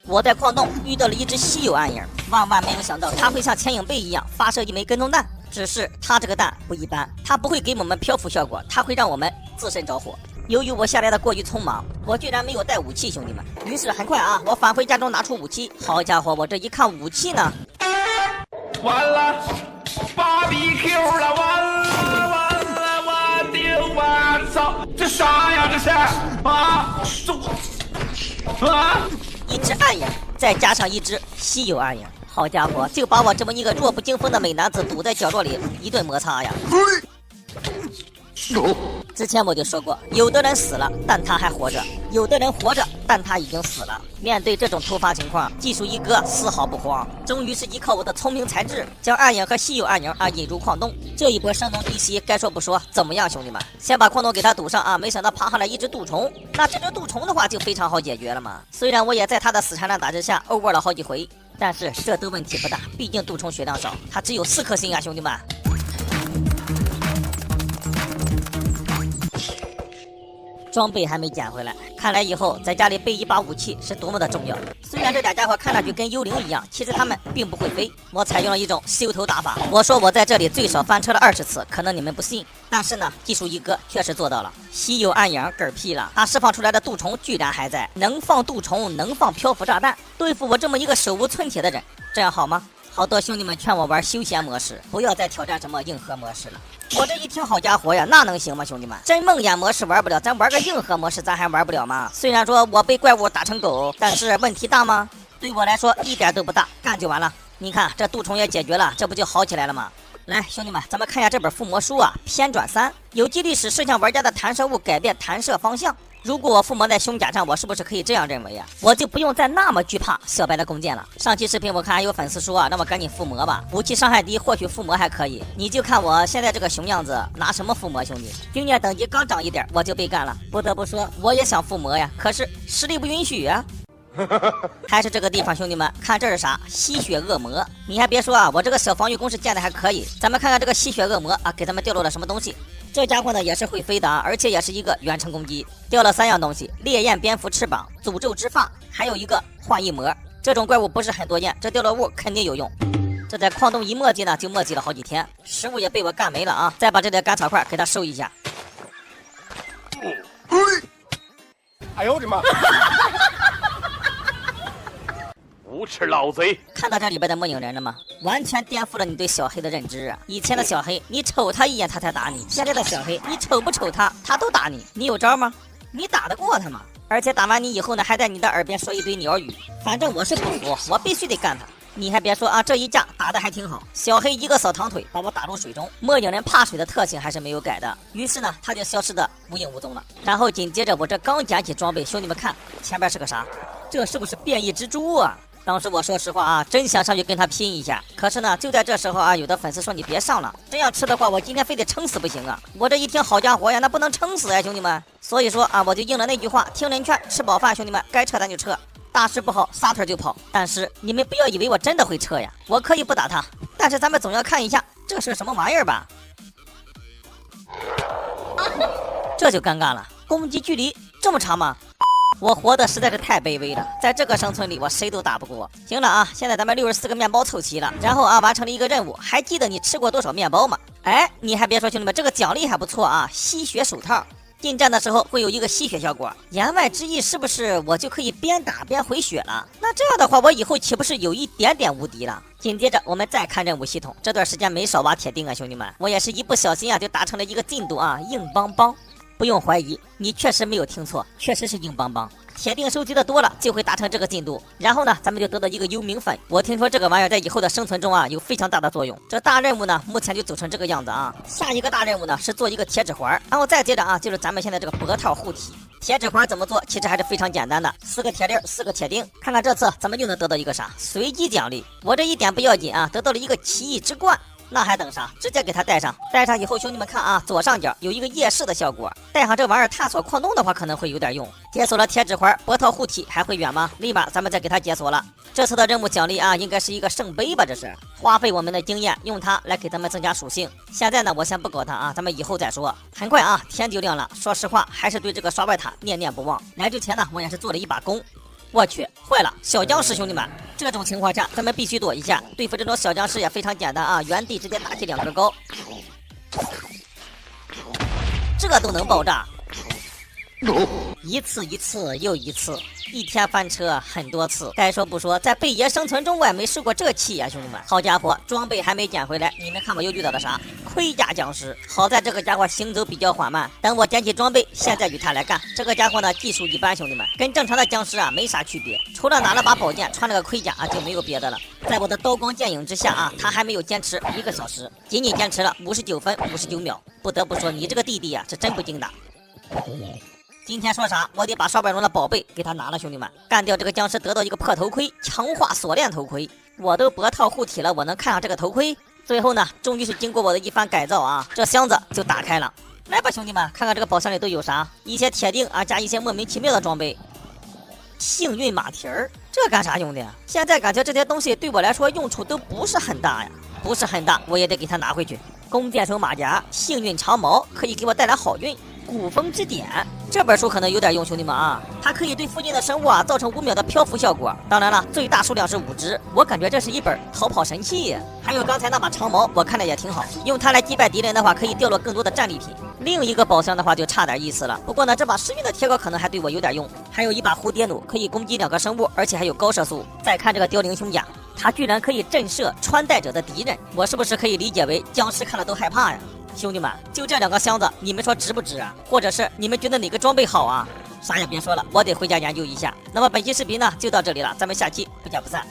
我在矿洞遇到了一只稀有暗影，万万没有想到它会像潜影背一样发射一枚跟踪弹。只是它这个弹不一般，它不会给我们漂浮效果，它会让我们自身着火。由于我下来的过于匆忙，我居然没有带武器，兄弟们。于是很快啊，我返回家中拿出武器。好家伙，我这一看武器呢，完了，BBQ 了，完了，我的我操，这啥呀这是啊？一只暗影，再加上一只稀有暗影。好家伙，就把我这么一个弱不禁风的美男子堵在角落里一顿摩擦呀！之前我就说过，有的人死了，但他还活着；有的人活着，但他已经死了。面对这种突发情况，技术一哥丝毫不慌，终于是依靠我的聪明才智，将暗影和稀有暗影引入矿洞。这一波声东击西，该说不说，怎么样，兄弟们？先把矿洞给他堵上啊！没想到爬上来一只蠹虫，那这只蠹虫的话就非常好解决了嘛。虽然我也在他的死缠烂打之下 over 了好几回。但是这都问题不大，毕竟蠹虫血量少，它只有4颗星啊，兄弟们！装备还没捡回来，看来以后在家里备一把武器是多么的重要。虽然这俩家伙看上去跟幽灵一样，其实他们并不会飞。我采用了一种修头打法，我说我在这里最少翻车了20次，可能你们不信，但是呢，技术一哥确实做到了。稀有暗影嗝屁了，他释放出来的蠹虫居然还在，能放蠹虫，能放漂浮炸弹，对付我这么一个手无寸铁的人，这样好吗？好多兄弟们劝我玩休闲模式，不要再挑战什么硬核模式了。我这一听，好家伙呀，那能行吗，兄弟们？真梦魇模式玩不了，咱玩个硬核模式，咱还玩不了吗？虽然说我被怪物打成狗，但是问题大吗？对我来说一点都不大，干就完了。你看这蠹虫也解决了，这不就好起来了吗？来，兄弟们，咱们看一下这本附魔书啊，偏转3，有机历史是向玩家的弹射物改变弹射方向。如果我附魔在胸甲上，我是不是可以这样认为呀？我就不用再那么惧怕小白的弓箭了。上期视频我看还有粉丝说啊，让我赶紧附魔吧，武器伤害低，或许附魔还可以。你就看我现在这个熊样子，拿什么附魔，兄弟？经验等级刚涨一点，我就被干了。不得不说，我也想附魔呀，可是实力不允许啊。还是这个地方，兄弟们，看这是啥？吸血恶魔！你还别说啊，我这个小防御工事建的还可以。咱们看看这个吸血恶魔啊，给咱们掉落了什么东西？这家伙呢也是会飞的，而且也是一个远程攻击，掉了3样东西：烈焰蝙蝠翅膀、诅咒之发，还有一个幻翼魔。这种怪物不是很多见，这掉落物肯定有用。这在矿洞一墨迹呢，就墨迹了好几天，食物也被我干没了啊！再把这点干草块给它收一下。哎呦我的妈！无耻老贼！看到这里边的末影人了吗？完全颠覆了你对小黑的认知啊！以前的小黑，你瞅他一眼他才打你；现在的小黑，你瞅不瞅他，他都打你。你有招吗？你打得过他吗？而且打完你以后呢，还在你的耳边说一堆鸟语。反正我是不服，我必须得干他。你还别说啊，这一架打得还挺好。小黑一个扫堂腿把我打入水中，末影人怕水的特性还是没有改的，于是呢，他就消失的无影无踪了。然后紧接着我这刚捡起装备，兄弟们看前边是个啥？这是不是变异蜘蛛啊？当时我说实话啊，真想上去跟他拼一下。可是呢，就在这时候啊，有的粉丝说你别上了，这样吃的话，我今天非得撑死不行啊！我这一听，好家伙呀，那不能撑死呀，兄弟们。所以说啊，我就应了那句话，听人劝，吃饱饭，兄弟们，该撤咱就撤，大事不好，撒腿就跑。但是你们不要以为我真的会撤呀，我可以不打他，但是咱们总要看一下这是什么玩意儿吧。这就尴尬了，攻击距离这么长吗？我活得实在是太卑微了，在这个生存里我谁都打不过。行了啊，现在咱们64个面包凑齐了，然后啊完成了一个任务。还记得你吃过多少面包吗？哎，你还别说，兄弟们，这个奖励还不错啊，吸血手套。近战的时候会有一个吸血效果，言外之意是不是我就可以边打边回血了？那这样的话，我以后岂不是有一点点无敌了？紧接着我们再看任务系统，这段时间没少挖铁钉啊，兄弟们，我也是一不小心啊就达成了一个进度啊，硬邦邦。不用怀疑，你确实没有听错，确实是硬邦邦。铁定收集的多了，就会达成这个进度。然后呢，咱们就得到一个幽冥粉。我听说这个玩意儿在以后的生存中啊，有非常大的作用。这大任务呢，目前就走成这个样子啊。下一个大任务呢，是做一个铁指环，然后再接着啊，就是咱们现在这个脖套护体。铁指环怎么做？其实还是非常简单的，4个铁钉，4个铁钉。看看这次咱们又能得到一个啥？随机奖励。我这一点不要紧啊，得到了一个奇异之冠。那还等啥？直接给它戴上。戴上以后，兄弟们看啊，左上角有一个夜视的效果。戴上这玩意儿探索矿洞的话，可能会有点用。解锁了铁指环，脖套护体还会远吗？立马咱们再给它解锁了。这次的任务奖励啊，应该是一个圣杯吧？这是花费我们的经验，用它来给咱们增加属性。现在呢，我先不搞它啊，咱们以后再说。很快啊，天就亮了。说实话，还是对这个刷外塔念念不忘。来之前呢，我也是做了一把弓。我去，坏了，小僵尸兄弟们！这种情况下，咱们必须躲一下。对付这种小僵尸也非常简单啊，原地直接打起2个高，这都能爆炸。一次一次又一次，一天翻车很多次。该说不说，在贝爷生存中我也没受过这气呀，兄弟们！好家伙，装备还没捡回来，你们看我又遇到了啥？盔甲僵尸。好在这个家伙行走比较缓慢，等我捡起装备，现在与他来干。这个家伙呢，技术一般，兄弟们，跟正常的僵尸啊没啥区别，除了拿了把宝剑，穿了个盔甲啊，就没有别的了。在我的刀光剑影之下啊，他还没有坚持1个小时，仅仅坚持了59分59秒。不得不说，你这个弟弟啊，是真不经打。今天说啥，我得把少白龙的宝贝给他拿了，兄弟们！干掉这个僵尸，得到一个破头盔，强化锁链头盔。我都脖套护体了，我能看上这个头盔？最后呢，终于是经过我的一番改造啊，这箱子就打开了。来吧，兄弟们，看看这个宝箱里都有啥？一些铁锭啊，加一些莫名其妙的装备。幸运马蹄儿，这干啥用的呀？现在感觉这些东西对我来说用处都不是很大呀，不是很大，我也得给他拿回去。弓箭手马甲，幸运长矛，可以给我带来好运。古风之典这本书可能有点用，兄弟们啊，它可以对附近的生物啊造成5秒的漂浮效果。当然了，最大数量是5只，我感觉这是一本逃跑神器。还有刚才那把长矛，我看着也挺好，用它来击败敌人的话，可以掉落更多的战利品。另一个宝箱的话就差点意思了，不过呢，这把10运的铁镐可能还对我有点用。还有一把蝴蝶弩，可以攻击2个生物，而且还有高射速。再看这个凋零胸甲，它居然可以震慑穿戴者的敌人，我是不是可以理解为僵尸看了都害怕呀？兄弟们，就这2个箱子，你们说值不值啊？或者是你们觉得哪个装备好啊？啥也别说了，我得回家研究一下。那么本期视频呢就到这里了，咱们下期不见不散。